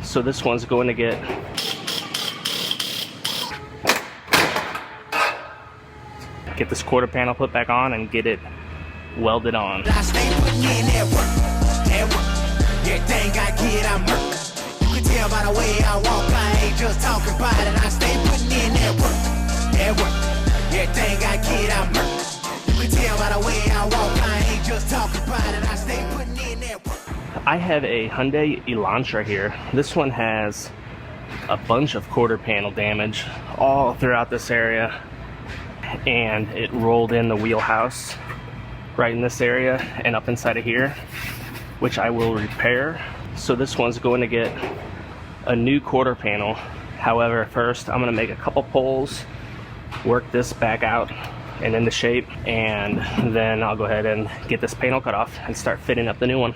So this one's going to get this quarter panel put back on and get it welded on. I stay putting in that work. Everything I get, I'm hurt. You can tell by the way I walk, I ain't just talking about it. I stay putting in that work. Everything I get, I'm hurt. You can tell by the way I walk, I ain't just talking about it. I stay putting in that work. I have a Hyundai Elantra here. This one has a bunch of quarter panel damage all throughout this area, and it rolled in the wheelhouse right in this area and up inside of here, which I will repair. So this one's going to get a new quarter panel. However, first I'm going to make a couple poles, work this back out and into shape, and then I'll go ahead and get this panel cut off and start fitting up the new one.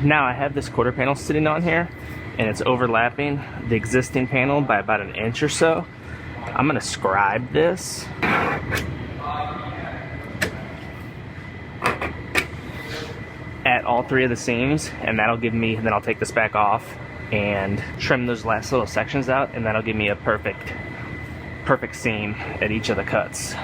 Now I have this quarter panel sitting on here, and it's overlapping the existing panel by about an inch or so. I'm going to scribe this. At all three of the seams, and that'll give me, then I'll take this back off and trim those last little sections out, and that'll give me a perfect seam at each of the cuts.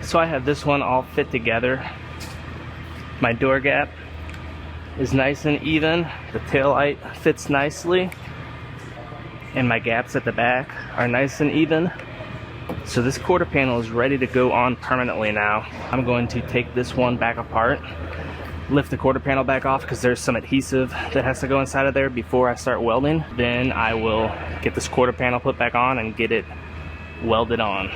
So I have this one all fit together. My door gap is nice and even. The tail light fits nicely. And my gaps at the back are nice and even. So this quarter panel is ready to go on permanently now. I'm going to take this one back apart, lift the quarter panel back off because there's some adhesive that has to go inside of there before I start welding. Then I will get this quarter panel put back on and get it welded on.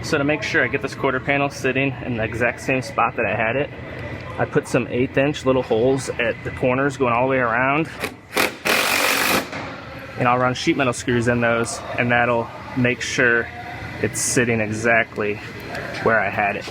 So to make sure I get this quarter panel sitting in the exact same spot that I had it, I put some 1/8 inch little holes at the corners going all the way around. And I'll run sheet metal screws in those, and that'll make sure it's sitting exactly where I had it.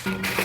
it.